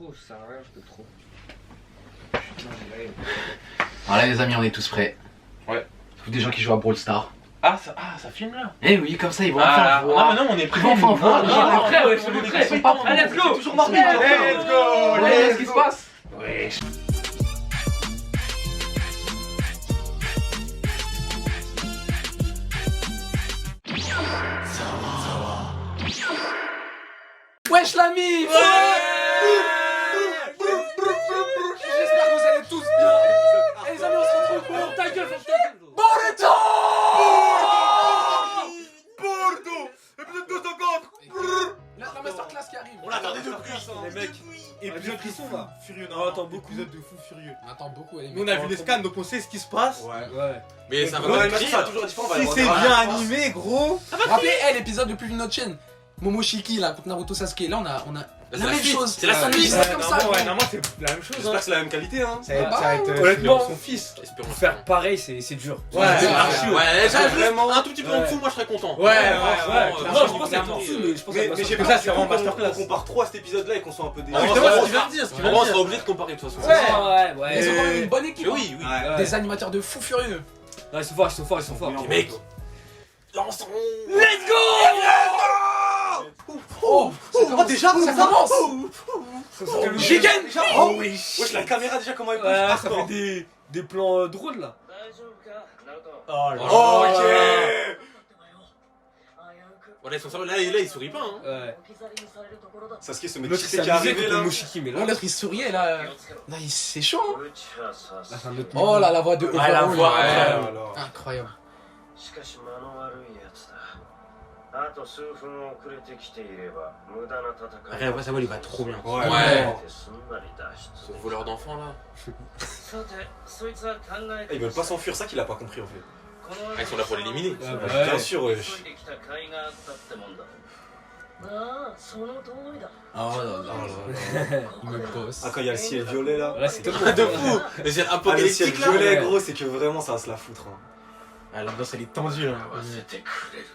trop, ça sert à rien, je peux trop. Voilà les amis, on est tous prêts. Ouais. Tous des gens qui jouent à Brawl Stars. Ah, ça filme là. Eh oui, comme ça ils vont enfin voir. Non, mais non, on est prêts. Ils vont enfin voir. On est prêts, ouais, On est on est prêts. Ils sont prêts. pas prêts. Let's go. Toujours marqué. Let's go. Qu'est-ce qui se passe? Ouais. Wesh l'ami. J'espère que vous allez tous bien. Et les amis, on se retrouve pour ta gueule, Bordeaux. Épisode 250. La masterclass qui arrive. On l'attendait depuis. Les mecs. Épisode qui sont là. Furieux. On attend beaucoup. Épisode de fou furieux. On attend beaucoup. Nous on a vu les scans donc on sait ce qui se passe. Ouais. Mais ça gros, va ça pas a toujours différent. Si c'est bien animé, gros. Vous vous rappelez, l'épisode le plus vu de notre chaîne, Momoshiki là, contre Naruto Sasuke, là on a la même chose. C'est la suite. suite. C'est comme ça. Normalement, c'est la même chose. J'espère que c'est la même qualité hein. Ça va être Honnêtement, son fils. Espérons Pour faire pareil, c'est dur. Ouais, ça vraiment. un tout petit peu en dessous, moi je serais content. Ouais. Non, je pense que c'est en dessous, mais je pense que Mais j'ai que pas ça, c'est en masterclass. On compare trop à cet épisode-là et qu'on soit un peu déçus. Ah, justement, ce qu'il vient de dire. On sera obligé de comparer de toute façon. Ouais. Ils ont quand même une bonne équipe. Oui, oui. Ouais. Des animateurs de fous furieux. Non, ils sont forts, ils sont forts, ils sont forts. Les mecs. Lançons. Let's go! Oh, déjà, ça commence! Gigan. Oh oui! Wesh, la caméra déjà comment elle Ouais, bouge. ça fait des plans drôles là. Oh, Oh, ok. Voilà, ils sont sérieux. Là, il sourit pas hein. Ouais. Sasuke se met L'autre qui il c'est qui est s'est amusé arrivé contre là. Moshiki, mais là. L'autre il souriait là. Là, c'est chaud. Hein. Là, c'est un autre Oh là, la voix de Ouais, la Overall. voix, Incroyable. Alors. Incroyable. しかし間の悪いやつだ。あと数分遅れてきていれば無駄な戦い。 Après, sa voix, il va trop bien. Ouais. すんなり脱 Ce 出。 voleur d'enfants là. さて、そいつは考えて Ils veulent pas s'enfuir, ça qu'il a pas compris en fait. この Ah, ils sont là pour l'éliminer. Bien sûr, 急 wesh. いできた甲斐があったってもんだ。ああ、その通りだ。 Oh là là. Il me bosse. Ah, quand il y a le ciel violet là. Là, c'est tout. De fou. Et c'est Ah, le ciel apocalyptique là. violet, ouais. gros, c'est que vraiment ça va se la foutre. Hein. Ah, l'ambiance elle est tendue là. 合わせてくれる。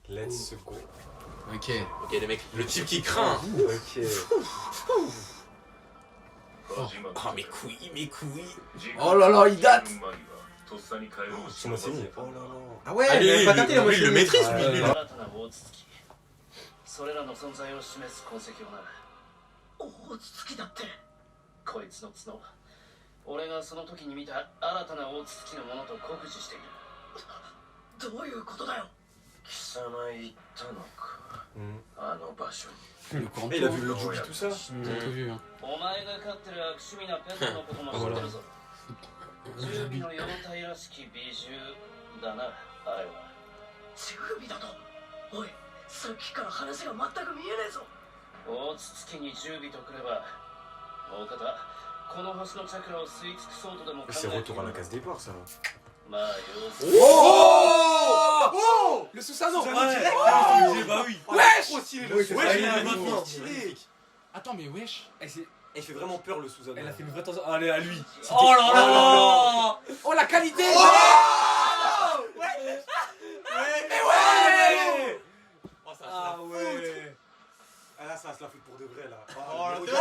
Let's go. Ok. Ok, les mecs, le type qui craint. Ok. Oh, mes couilles, mes couilles. Oh là là, il date. C'est moi, c'est mis. Oh là là. Ah ouais, Ah, lui, il avait pas lui, capté la lui, moitié. il le maîtrise, lui. Ouais. 新たな大筒それらの存在を示す痕跡をな。大筒だってこいつの角俺がその時に見た新たな大筒のものと酷似しているどういうことだよ貴様行ったのか Hmm. あの場所に Le grand Et il a vu le Jubi tout ça. T'as tout vu, hein. お前が飼ってる悪趣味なペットのことも知ってるぞ十尾の妖体らしき美獣だなあれは十尾だとおいさっきから話が全く見えねえぞ大筒木に十尾とくれば大方この星のチャクラを吸い尽くそうとでも考 C'est えてい retour à る la case départ ça. まあ要する Oh Le Susanoo. Bah oui. Wesh. Trop stylé le Oui, c'est Susanoo. ça, Il est il est maintenant magnifique. stylé. Attends, mais wesh. Il fait vraiment peur le Susanoo. Elle a fait une vraie tension. Allez, à lui. Oh là là. Oh la qualité. Ah ouais. Ah là ça va se la foutre pour de vrai là. Oh, les oh,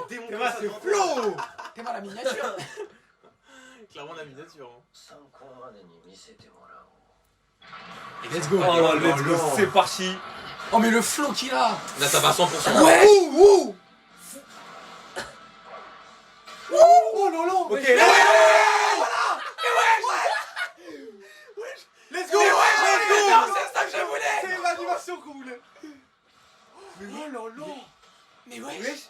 démons T'es comme mal, ça c'est devant flow. T'es mal la miniature. Clairement la miniature. 参考までに見せてもらおう Let's go. Oh là, let's go. C'est parti. Oh mais le flow qu'il a. Là, ça va à 100%. Ouais. Ouh. Oh là là. Ok. Let's go. C'est ça que je voulais. C'est l'animation qu'on voulait. Mais oh là là. Mais wesh.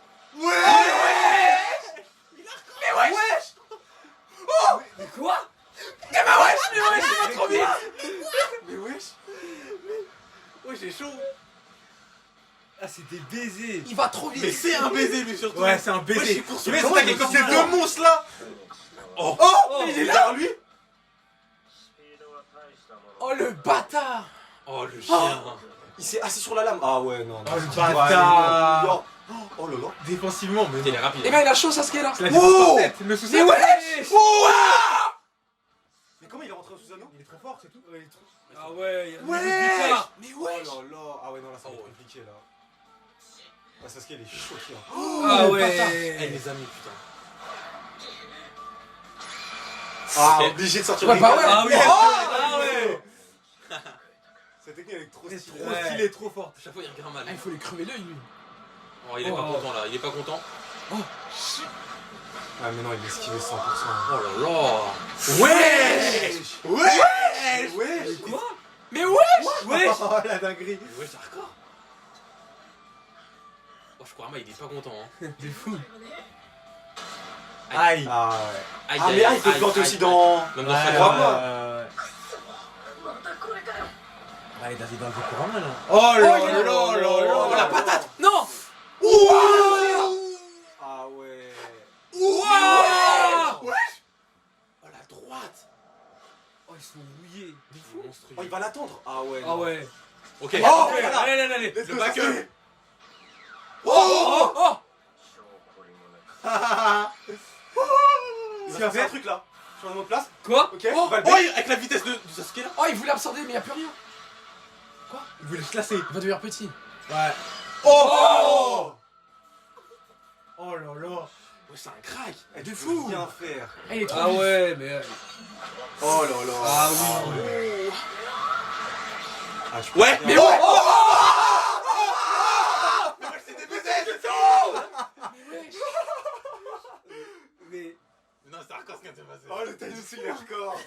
Mais quoi? Mais wesh, il va trop vite. Mais wesh. Ouais, j'ai chaud. Ah, c'est des baisers. Il va trop Mais vite. c'est un baiser lui surtout. Ouais, c'est un baiser. Ouais, je suis pour ce Mais comment c'est il est quand comme ces ça. deux monstres là. Oh, Oh, Il est là lui. スピードは大したもの Oh le bâtard. oh le chien. Il s'est assis sur la lame. Ah ouais non. Oh, le Ouais, bâtard. non. Oh là là. Défensivement, mais. Il est rapide. Et ben il a chaud Sasuke là. Oh le Mais wesh. Mais comment il est rentré au Susanoo? Il est trop fort, c'est tout. Ah ouais, il y a Ouais. Mais Oh wesh. là là. Ah ouais, non, là, ça va être compliqué là. Ah, Sasuke, il est choqué. Hein. Ah Eh, ouais. les amis, putain. Ah, obligé de sortir Ouais, des bah gars. ouais. Ah oui. Ah ouais. Cette technique, elle est trop stylée. Trop stylé, trop fort. À chaque fois, il regarde mal. Ah, il faut lui crever l'œil lui. Oh, il est pas content là, il est pas content. Ah, mais non, il est esquivé 100%. Oh là là. Wesh. Wesh. Wesh. Quoi? Mais wesh. Wesh. Oh la dinguerie. Ouais, c'est hardcore. Oh, je crois que il est pas content. Hein. C'est fou. Aïe. Ah ouais. Aïe, Ah, mais il peut te planter aussi dans. Même dans Ouais, sa ouais, croix. ouais. またこれかよ Ah, il est dans le courant là. Oh là il est là là là. Oh la patate. Non. Ah ouais. Ouah. Oh la droite. Oh, ils sont mouillés. Monstrueux. Oh, il va l'attendre. Ah ouais. Ah ouais. Ok. Oh, voilà. allez, allez, allez. Let's Le go, back Sasuke. up. Oh oh. 証拠りもなく Il va faire un truc là. Je suis en mode place. Quoi? Ok. Oh. Va le Oh, bec. avec la vitesse de Sasuke là. Oh il voulait absorber mais il y a plus rien. Il voulait se lasser. Il va devenir petit. Ouais. Oh. Oh là là. Ouais, c'est un crack. Eh, de fou. Bien faire. Ah, il est trop Ah vif. ouais, mais. Oh là là. Ah oui. Ah, je peux Ouais, bien- mais ouais. Mais. Non, c'est hardcore ce qui vient de se passer. Oh le taijutsu il est hardcore.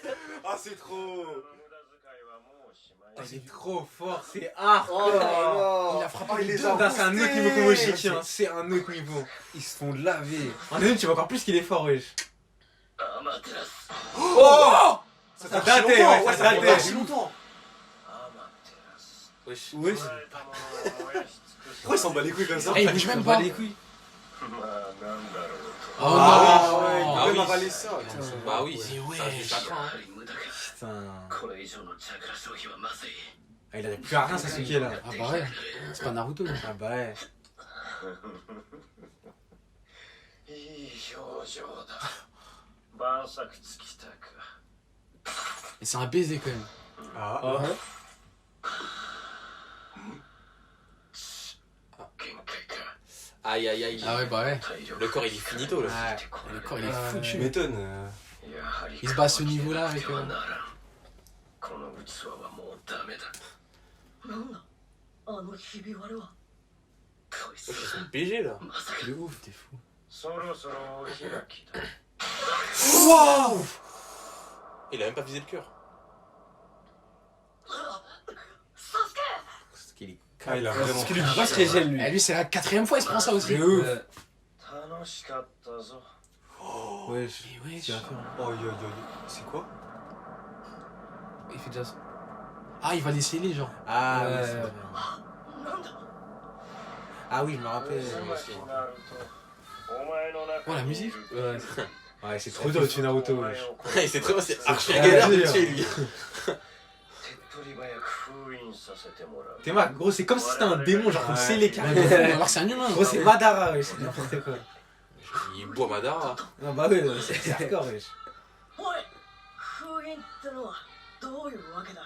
Ah c'est trop. 無駄遣いはもうしまい Oh, c'est trop fort, c'est Oh là hardcore. Il là. a frappé Oh, les il les deux. a Putain, c'est un autre boostés. niveau combo Shiki, hein. C'est un autre niveau. Ils se font laver. En deuxième, tu vois encore plus qu'il est fort, wesh. アマテラス Oh. Ça Ça fait datait, longtemps, ouais, ça ça datait. fait archi longtemps. アマテラス Wesh. Wesh. 捕らえたものを燃やし尽くす Pourquoi il s'en bat les couilles comme ça? Eh, il bouge même Pas pas. les couilles. まあなんだろう Oh Ah non. ouais, il Ah peut oui. même avaler ça. Bah oui, Mais ouais. ça, ça と craint. やはり無駄か Putain. これ以上のチャクラ消費はまずい Ah, il a plus à rien, Sasuke là. Ah bah ouais. C'est pas Naruto lui. Ah bah ouais. いい表情だ晩作尽きたか Et c'est un baiser quand même. Ah. Ah. 限界か Aïe aïe aïe. Ah ouais bah ouais. 体力 Le corps il est finito là. Ouais. こ Le れ corps il est Tu foutu. m'étonnes. やはり Il se bat à ce niveau-là avec ではならんこの器はもうダメだなんだあのひび割れはこいつ Wesh, ils sont BG là. まさか De ouf, t'es fou. そろそろお開きだ Il a même pas visé le cœur. サスケ Parce qu'il est Ah, il a vraiment. Parce qu'il lui passe régène lui. Eh lui c'est la 4ème fois il se prend ça aussi. De ouf. 楽しかったぞ Wesh. Mais wesh. Tu vas faire. Oh yo yo yo. C'est quoi? Il fait déjà ça. Ah il va les sceller genre. Ah oui, Ouais. c'est vrai. なんだ Ah oui, je me rappelle. 渦巻きになるとお前の中 Oh la にい musique. る Ouais. Ouais, c'est trop dur de tuer Naruto, お前 wesh. を殺 C'est trop, c'est archi très galère de dur. tuer lui. 手っ取り早く封印させてもらう T'es mal, gros, c'est comme si c'était un démon, genre, faut le Ouais. sceller carrément. Alors que c'est un humain. Gros, c'est Madara, wesh, c'est n'importe quoi. Il boit Madara. Non, bah ouais, c'est hardcore, wesh. おい封印ってのはどういうわけだ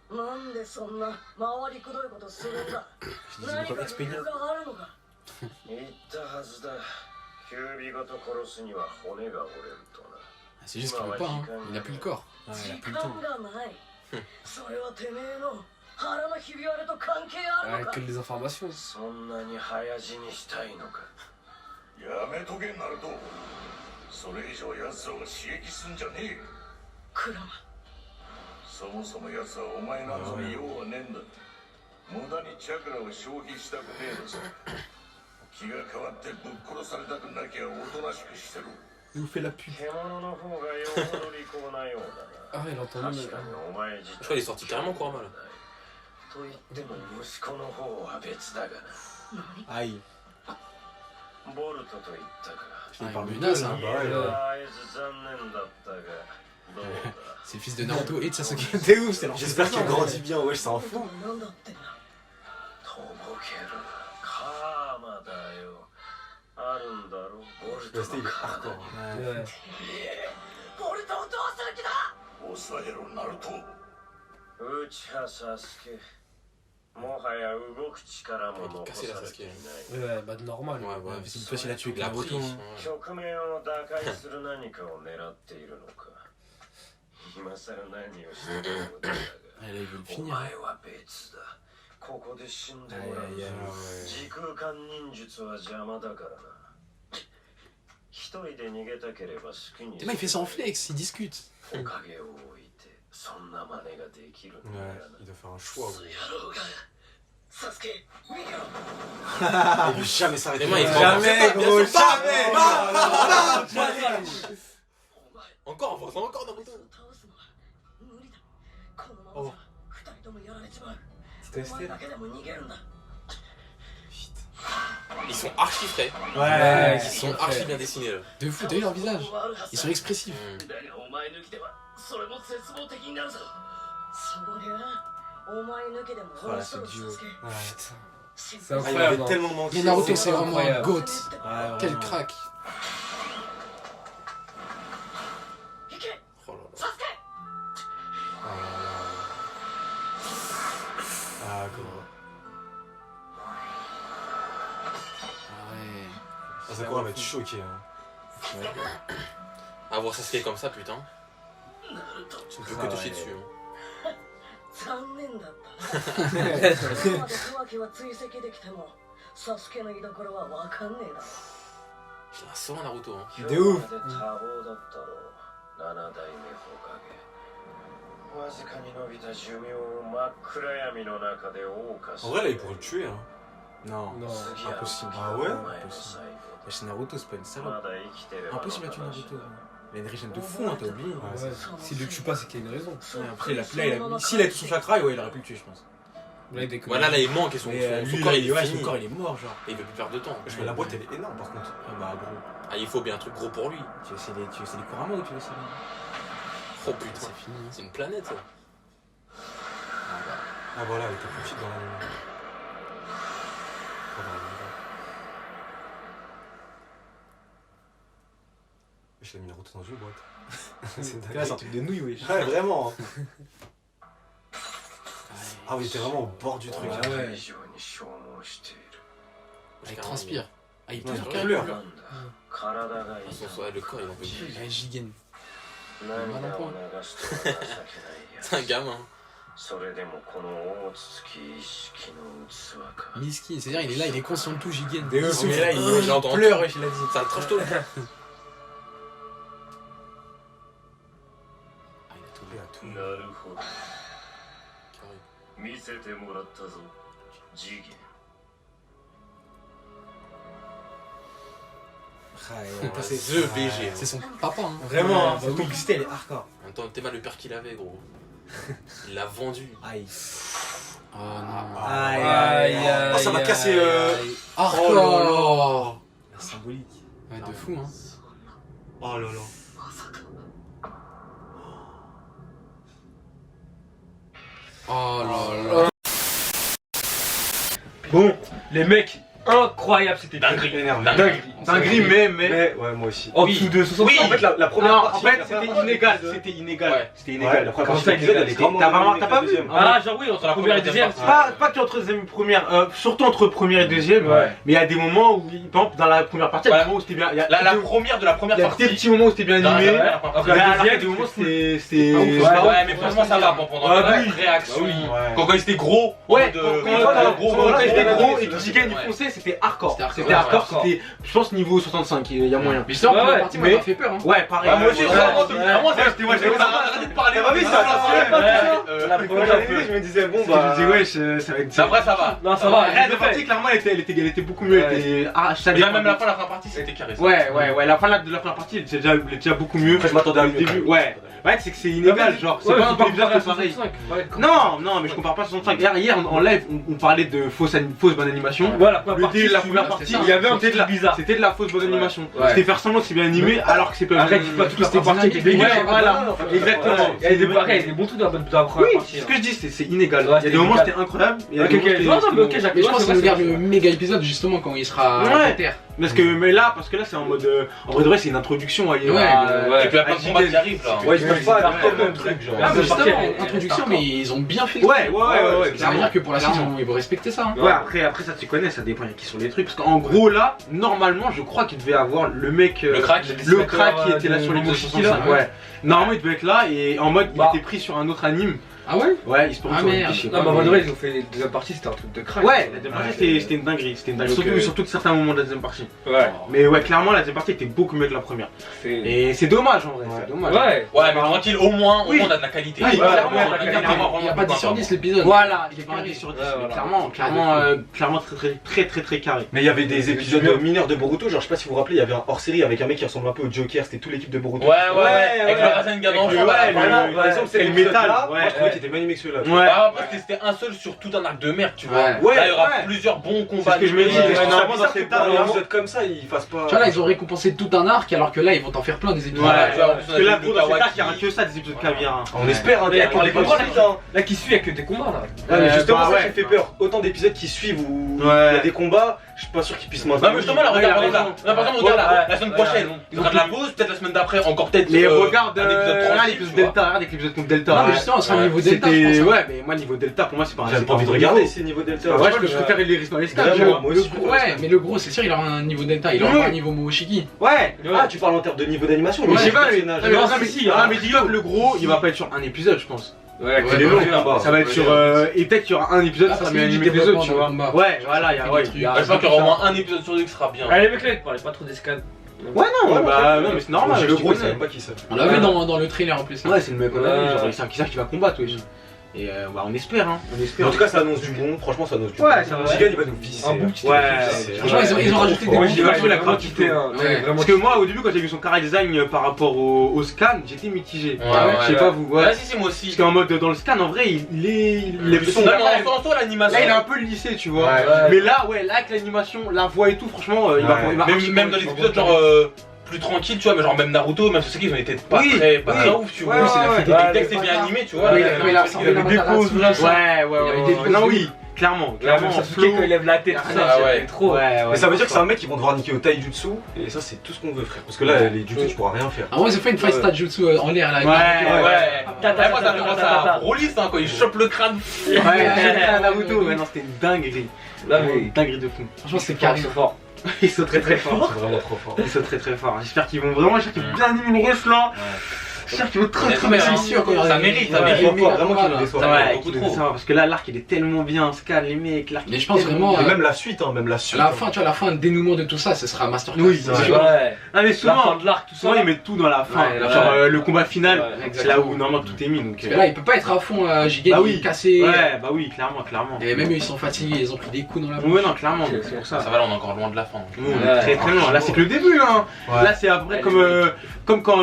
何なんでそんな回りくどいことするんだ Je dis,何かquoi,理 expédier. 由があるのか言ったはずだキュービごと殺すには骨が折れるとな C'est juste qu'il veut pas hein. Il a plus le corps. Ouais, il a 時 plus le temps. 間がないそれはてめえの腹のひび割れと関係あるの Avec か que des informations. そんなに早死にしたいのかやめとけナルトそれ以上奴らを刺激すんじゃねえクラマそもそも奴はお前なんぞに用はねえんだ無駄にチャクラを消費したくねえのさ気が変わってぶっ殺されたくなきゃおとなしくしてる Il nous fait la pute. 獣の方がよほど利口なようだな Ah, il entend même. 確かにお前自 Je crois qu'il est sorti carrément Kurama là. と言っても息子の方は別だがな Aïe. ボルトと言ったか Je Ah, parle il de menace deux, hein. là. Bah ouais. とりあえず残念だったがどうだ C'est le fils de Naruto et de Sasuke. C'est ouf, c'est leur J'espère qu'il grandit bien, wesh, c'est un fou. なんだってんだとぼけるカー Le style, il est hardcore. Ouais. 俺とどうする気だ。抑えろナルト。内葉サスケ。もはや動く力も残されていない。 Ouais, bah normal. Ouais, ouais. C'est facile à tuer Il a avec pris. Naruto. Ouais. 局面を打開する何かを狙っているのか。今さら何をしても無駄だが。 Ah, là, il veut le お finir. 前は別だ。ここで死んでもらう。 Aïe, aïe, aïe. 時空間忍術は邪魔だからな。一人で逃げたければ好きに。 Et là, il fait ça en flex, il discute. おかげを置いてそんな真似ができるんだ Ouais, よな。 il doit faire un choix, gros. 野郎が。サスケ、逃げろ。 Il veut jamais s'arrêter. Les mains, ils Ouais. font- Jamais, Bien gros, sûr, pas. jamais. Encore, on va encore Naruto. 倒すのは無理だ。このままじゃ二人ともやられちまう。 C'était お前だけでも逃げるんだ。 Ils sont archi frais. Ouais, Ils sont archi bien dessinés là. de fou, t'as vu leur visage? Ils sont expressifs. Mm. だがお前抜きではそれも絶望的になるぞ。そうりゃお前抜きでも Oh là, ce duo. Ouais. C'est Ah, il m'avait incroyable. Hein. tellement manqué. Mais Naruto, c'est c'est vraiment un incroyable. goat. Ouais, Quel vraiment. crack. 行け Oh là là. サスケ。 Ah, comment. Ah ouais. Ah, Sakura va être choqué. Hein. À voir Sasuke comme ça, putain. Tu ne peux que Ah toucher ouais. dessus. Hein. 残念だった。これまで小脇は追跡できてもサスケの居所は分かんねえだろ。 J'ai un sort Naruto. Hein. でオフ今まで多忙だったろう。7代目火影。わずかに伸びた寿命を真っ暗闇の中で謳歌す En る。 vrai, là, il pourrait le tuer. Hein. Non. Non. Impossible. Ah ouais? Wesh, Naruto, c'est pas une salope. まだ生きてれば Impossible à tuer Naruto. Il a une régène de fou, hein, t'as oublié. Ouais. S'il le tue pas, c'est qu'il y a une raison. Ouais, après, là, s'il a tout son chakra, ouais, il aurait pu le tuer, je pense. Là, il déconne. Voilà, là, il manque et son, Mais son lui, corps là, il est ouais, fini. son corps il est mort, genre. Et il veut plus perdre de temps. Parce que la boîte, elle est énorme par contre. Ah bah gros. Ah, il faut bien un truc gros pour lui. Tu veux essayer les Kurama ou tu veux essayer les... Oh putain, C'est fini. c'est une planète ça. Ah voilà, elle était petite dans la lumière. Pas dans la lumière. Je l'ai mis Naruto dans une boîte. C'est Là, c'est un truc de nouille, wesh. Ouais, vraiment. Ah oui, t'es vraiment au bord du truc. Ah ouais. 以上に消耗している。 Ah, il transpire. Ah, il Ouais, pleure. il pleure. なんだ。体が痛い。 Le corps il en peut plus. Ah, Jigen. 涙を流しては情けないや C'est un つ。 gamin. それでもこの大筒木意識の器か。 Miski, c'est-à-dire, il est là, il est conscient de tout, Jigen. De ouf, Il mais est là, il il entend pleure, tout. wesh, il a dit. Ça le trash tout. Ah, il a tout Il a tout. なるほど。見せてもらったぞ。次元。 Putain, c'est The BG. c'est son papa, hein. Vraiment, hein, Sa complicité, elle est hardcore. En même temps, t'es mal le père qu'il avait, gros. Il l'a vendu. Aïe. Oh non. Aïe, aïe, Ah, ça va aïe, casser, aïe. Hardcore. La symbolique. Ouais, de fou, hein. Oh là là. Oh là là. Bon, les mecs, incroyable, c'était Dinguerie. Dinguerie, mais. Mais ouais, moi aussi. En dessous de 60. Oui. En fait, la première Non, partie. en fait, c'était c'était inégal. Ouais. C'était inégal. C'était Ouais, inégal. la première Comment partie ça, de l'épisode, inégal elle est grandement T'as pas vu? Ah, genre oui, entre la première et la deuxième. Pas que entre deuxième et première, surtout entre première et deuxième. Ouais. Mais il y a des moments où, par exemple, dans la première partie, il y a des moments où c'était bien. Il y a La des- première de la première il y a partie. des petits moments où c'était bien animé. Ouais, Après, il y a des moments où c'était. Ouais, mais franchement, ça va. Pendant Ouais, la oui. réaction. Ouais. Quand il était gros. Ouais, de- quand il était gros et que Ouais. Jigen il fonçait, c'était hardcore. C'était hardcore. C'était hardcore, Ouais, c'était, je pense, niveau 65, il y a moyen. Mais justement, Ouais, première ouais, partie, moi, mais- ça m'a fait peur, hein. Ouais, pareil. Moi aussi, Ouais, vraiment, ouais. j'étais arrêté de parler. T'as pas vu ça? La première Quand je me disais, bon Je bah. me dis, wesh, ça va être. Après, ça va. Non, ça va. Rien La de partie, fait. clairement, elle était beaucoup mieux. Elle était. Ah, ça Mais là, dépend. même la fin de la première partie, c'était carré. ça. Ouais, la fin de la première partie, elle était déjà beaucoup mieux. Après, je m'attendais à Le mieux. début, ouais. Ouais, c'est que c'est inégal, genre, c'est pas un épisode qui est pareil. Non, mais je compare pas 65. Hier en live, on parlait de fausse bonne animation. Voilà, La première partie, il y avait un c'était truc bizarre. C'était de la fausse bonne animation. Ouais. C'était faire semblant que c'est bien animé alors que c'est pas Arrête, dis pas toute la première partie qui est dégueu. Ouais, voilà, exactement. Il y a des bons trucs dans la première Oui, partie. c'est ce que je dis, c'est inégal. Ouais, Il y a des moments c'était incroyable. Il y a des moments c'était. Non, mais ok, Mais je pense qu'on regarde le méga épisode justement quand il sera Ouais. à terre. Parce que là c'est en mode. En vrai de vrai, c'est une introduction. Ouais, Et puis il y a plein de combats qui arrivent là. Ouais, ils peuvent pas faire comme un truc, genre. Ah, mais c'est justement, parti, introduction, mais ils ont bien fait. Ouais. Ça veut dire que pour la suite, ils vont respecter ça. Ouais, après ça tu connais, ça dépend qui sont les trucs. Parce qu'en gros là, normalement, je crois qu'il devait avoir le mec. Le crack. Le crack qui était là sur les Momoshiki là. Ouais. Normalement, il devait être là et en mode il était pris sur un autre anime. Ah ouais? Ouais, il se Ah merde. Non, mais en vrai, ils ont fait les deuxième partie, c'était un truc de crack. Ouais, la deuxième partie c'était une dinguerie. Surtout de certains moments de la deuxième partie. Ouais. Mais ouais, clairement, la deuxième partie était beaucoup mieux que la première. Et c'est dommage en vrai, c'est dommage. Ouais. Ouais, mais tranquille, au moins on a de la qualité. Oui, clairement, Il n'y a pas 10 sur 10 l'épisode. Voilà, il est pas un 10 sur 10. Ouais, mais voilà. clairement très carré. Mais il y avait des épisodes mineurs de Boruto, genre je sais pas si vous vous rappelez, il y avait un hors-série avec un mec qui ressemble un peu au Joker, c'était toute l'équipe de Boruto. Ouais, avec le Rasengan en fond, Par exemple, c'est le métal, métal, ouais. moi je trouvais qu'il était bien animé que celui-là. Ouais. Après c'était un seul sur tout un arc de merde, tu vois. Ouais. Là il y aura Ouais. plusieurs bons C'est combats. ce que je me dis, Ouais, normalement c'est dans bizarre que cet pour un arc, épisode comme ça, ils fassent pas. Tu vois là, ils ont récompensé tout un arc alors que là, ils vont t'en faire plein des épisodes. Ouais, tu vois, parce que là, on a gros, dans cet Kawaki. arc, il y aura que ça, des épisodes caviar. Hein. On espère, hein, Mais pour les attends, combats, là qui suit, il y a que des combats là. Ouais, mais justement, bah ça ouais. qui me fait peur. Autant d'épisodes qui suivent où il y Ouais. a des combats, je suis pas sûr qu'ils puissent Non maintenir. mais justement là, regarde, Ouais, il a regarde, là. Par exemple, regarde là, la semaine prochaine, ouais. il y aura de la pause, peut-être la semaine d'après, encore peut-être. Mais regarde, un épisode regarde tranquille, l'épisode tu vois. Delta, regarde l'épisode contre Delta. Non, mais justement, on sera au niveau Delta, je C'était. pense. Ouais, mais moi, niveau Delta, pour moi, c'est pas J'ai pas envie de regarder ces niveaux Delta. Ouais, je préfère les risques dans les scans, tu Vraiment, vois. moi aussi. Ouais, mais le gros, c'est sûr, il aura un niveau Delta, il aura Oui. pas un niveau Momoshiki. Ouais. Ah, tu parles en termes de niveau d'animation, Mais je sais pas, mais personnage. mais dis-le que le gros, il va pas être sur un épisode, je pense. Ouais, C'est des longs combats. Ça va être sur. Et peut-être qu'il y aura un épisode, Ah, ça parce sera bien qu'il y a animé du que les autres, développement tu dans vois. le combat. Ouais, voilà, il y a. Ouais, il y a- Je pense qu'il y aura au moins un épisode sur deux qui sera bien. Allez, mec, là, il parlait pas trop des scans. Ouais, non, bah non, mais c'est normal. J'ai je le gros, connais. je savais même pas qui ça. On l'a vu dans le trailer en plus. Ouais, c'est le mec qu'on a vu, Ouais. genre, il sait qui va combattre, oui. Et bah, on espère, hein. On espère. En tout cas, ça annonce du bon, franchement, ça annonce du Ouais, bon. ça va. Gigan, il va nous visser. Un bon petit Ouais, c'est- Franchement, ils ont rajouté des Moi, bons j'ai trucs. vu la grande quantité, hein. Ouais. Vraiment. Parce que moi, au début, quand j'ai vu son chara design par rapport au scan, j'étais mitigé. Je sais pas vous, ouais. Ouais, si, moi aussi. Parce qu'en mode, dans le scan, en vrai, il est. Non, mais en soi, l'animation. Là, il est un peu lissé, tu vois. Ouais. Mais là, ouais, là, avec l'animation, la voix et tout, franchement, il va Même dans les épisodes, genre. Plus tranquille, tu vois, mais genre même Naruto, même Sasuke, ils ont été pas Oui, très oui. ouf, tu vois. Ouais, c'est la ouais, fête ouais. des textes, c'est bien animé, tu vois. Ouais, là, il a sorti la dépose, Matarasu, ouais, Il y avait des pauses non, de oui, clairement. Même Sasuke quand il lève la tête, tout ça, Ah ouais. c'était trop. Ouais, Mais ça veut dire que c'est un mec qui vont devoir niquer au taijutsu, et ça, c'est tout ce qu'on veut, frère. Parce que là, les jutsu, tu pourras rien faire. Ah ouais, ils ont fait une fight stat jutsu en l'air là. Ouais. Moi, ça me pense à Broly, ça, quand il chope le crâne. Ouais, Naruto, ouais, non, c'était une dinguerie. Là, mais. Une dinguerie de fou. Franchement, c'était Carré carré. fort. Ils sont très forts. C'est vraiment trop fort. Ils sont très forts. J'espère qu'ils vont vraiment, j'espère qu'ils vont bien animer le reste là. J'espère qu'ils vont trop Mais c'est sûr qu'on Ça mérite, ça mérite. Vraiment qu'ils nous déçoivent. Ouais, beaucoup beaucoup trop. parce que là l'arc il est tellement bien, Scan les mecs, l'arc. Mais je pense vraiment. Et même la suite, hein, même la suite. La fin, tu vois, la fin, le dénouement de tout ça, ce sera masterclass. Oui, c'est ouais. sûr. Ouais. Ah mais La souvent, fin de l'arc, tout ça. souvent ils mettent tout dans la fin. Ouais, Genre ouais. le combat final, Ouais, c'est là où normalement tout est mis donc. Parce que là, il peut pas être à fond, Giga, Bah il oui. est cassé. Ouais, bah oui, clairement. Et même eux, ils sont fatigués, ils ont pris des coups dans la bouche. Ouais non clairement, donc c'est pour ça. Ça va, là, on est encore loin de la fin. Nous, on est très loin. Là c'est que le début hein. Ouais. Là c'est après comme quand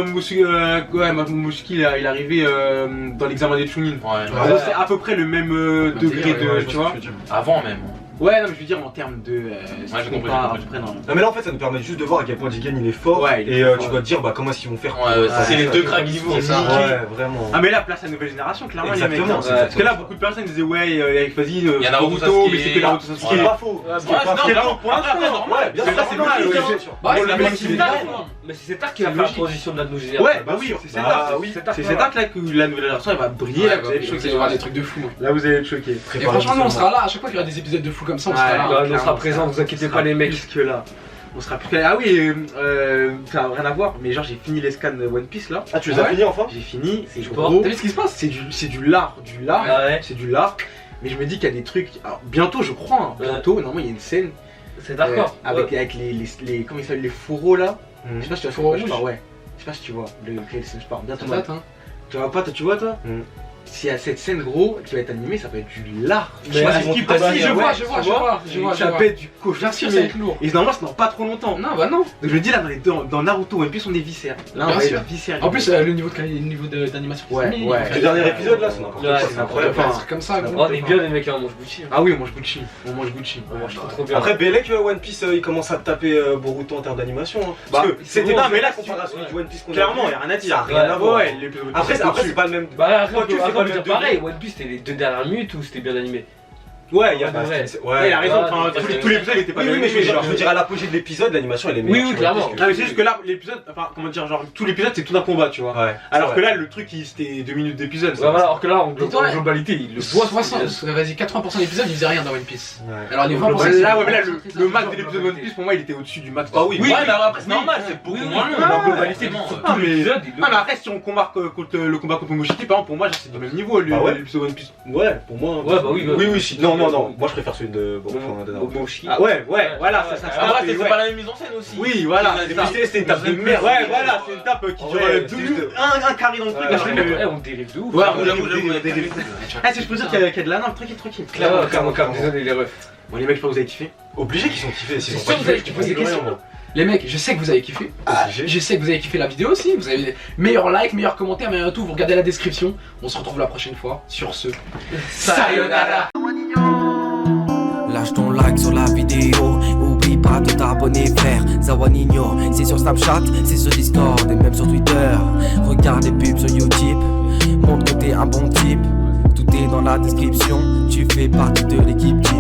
Momoshiki il est arrivé dans l'examen des Chunin. Ouais. En gros, c'est à peu près le même degré de, tu vois. Avant même. Ouais, non, mais je veux dire en termes de. j'ai compris, à j'ai peu près dans. Non mais là en fait ça nous permet juste de voir à quel point Jigen il est fort Ouais, il est et fort, tu ouais. dois te dire bah comment est-ce qu'ils vont faire Ouais, ouais, c'est les deux cracks qui vont. Ouais C'est ça. vraiment. Ah mais là place à la nouvelle génération clairement les mecs. Exactement, Hein. c'est Parce que là beaucoup de personnes disaient ouais vas-y Il y a Naruto, Boruto, Sasuke. mais c'est que Naruto Ce qui Sasuke. est pas faux. Ouais, Ce qui est pas non, faux. vraiment, pour l'instant, Ouais, normal. bien C'est sûr, ça, c'est c'est normal, logique, ouais. hein. Bah, Bon, c'est la pas mec, si il est tard. là. Mais c'est cet arc qui va faire la transition de la nouvelle génération. Ouais bah oui c'est cet Bah arc. oui. C'est cet arc là que la nouvelle génération elle va briller là vous allez être Il choqués. va y avoir des trucs de fou. Là vous allez être choqués. Et franchement, nous on sera là, à chaque fois qu'il y aura des épisodes de fou comme ça, on sera Ouais, là. Ouais, on sera présents, vous inquiétez pas les mecs. Plus que là. On sera plus que là. Ah oui ça n'a rien à voir mais genre j'ai fini les scans de One Piece là. Ah tu les as finis enfin? J'ai fini, c'est Sport. gros. T'as vu ce qui se passe? C'est du lard, Ouais. c'est du lard. Mais je me dis qu'il y a des trucs. Alors bientôt je crois, hein, bientôt, normalement il y a une scène C'est d'accord. avec les comment ils s'appellent les fourreaux là. Je sais pas si tu vois ce Fourreaux que je parle, rouges. ouais. Je sais pas si tu vois lequel je parle. Bientôt Ça date, hein. tu vois pas toi tu vois toi? s'il y a cette scène gros qui va être animée, ça peut être du lard. Mais Moi, ah, c'est ce qui si, passe. si, je ouais, vois, tu je vois. Ça peut être du cochon. Bien sûr, ça va être lourd. Et normalement, c'est dans pas trop longtemps. Non, bah non. Donc je me dis là, dans Naruto One Piece, on est viscères. Là, on Bien va sûr. être viscères. En plus, le niveau d'animation. Ouais, c'est mis, ouais. il fait Le dernier épisode là, c'est n'importe Ouais, quoi, c'est c'est n'importe incroyable. quoi. un truc comme ça. gros. On est bien les mecs, hein, on mange Gucci. Ah oui, on mange Gucci. On mange Gucci. On mange trop bien. Après, Belek, One Piece, il commence à taper Boruto en termes d'animation. Hein. Parce Bah, que c'était bon, non, mais là, c'est- comparé à celui du One Piece qu'on a Clairement, vu, il n'y a rien à dire. ça a rien à voir. Ouais, l'épisode Après, c'est après au-dessus. c'est pas le même. Bah après, Toi, on tu peut fais pas comme lui dire le pareil, One Piece c'était les 2 dernières minutes ou c'était bien animé. Ouais, il y a Bah, ouais. Ouais, il a raison. Ouais, Enfin, donc, tous les épisodes étaient pas Oui, oui, bien mais je animés, veux dire, à l'apogée de l'épisode, l'animation elle est Oui, meilleure. oui, sur clairement. One Piece Non mais c'est juste que là l'épisode, enfin comment dire, genre tout l'épisode c'est tout un combat tu vois. Ouais. Alors que là le truc c'était 2 minutes d'épisode. Ouais, voilà, alors que là, en Dis-toi, globalité, il le voit 60, vas-y, 80% d'épisodes, il faisait rien dans One Piece. Ouais. Alors les Donc, 20%. là, ouais, mais là le max de l'épisode One Piece pour moi il était au-dessus du max. Ah oui, Oui, ouais, mais après, c'est normal, c'est beaucoup moins long. Ah, En ouais, globalité, ouais, sur Ah, tout mais- l'épisode, il Ah mais après si on compare contre le combat contre Momoshiki par exemple pour moi genre, c'est du même niveau Bah ouais. l'épisode One Piece. Ouais, pour moi. Ouais, bah oui, Oui, oui, si. Non, non, non. Moi je préfère celui de Naruto. Ah ouais voilà ça Après, c'est c'est pas la même mise en scène aussi. Oui voilà c'est ça. C'était une tape de merde. Ouais voilà c'est une tape qui dure Ouais, deux c'est minutes, juste- un carré dans le truc. Ouais, parce ouais, que- Eh, on dérive de ouf. Ouais, J'avoue, j'avoue, Ah si je peux dire qu'il y a de la norme, tranquille. Clairement, désolé les refs. Bon les mecs je pense que vous avez kiffé. Obligé qu'ils sont kiffés. S'ils C'est ont sûr pas que vous avez kiffé, posé des questions. rien, Les mecs, je sais que vous avez kiffé. Obligé. Je sais que vous avez kiffé la vidéo aussi. Vous avez meilleur like, meilleur commentaire, meilleur tout. Vous regardez la description. On se retrouve la prochaine fois. Sur ce, sayonara. Lâche ton like sur la vidéo, oublie pas de t'abonner frère. Zawanino, c'est sur Snapchat, c'est sur Discord et même sur Twitter. Regarde les pubs sur YouTube, montre que t'es un bon type. Tout est dans la description, tu fais partie de l'équipe type.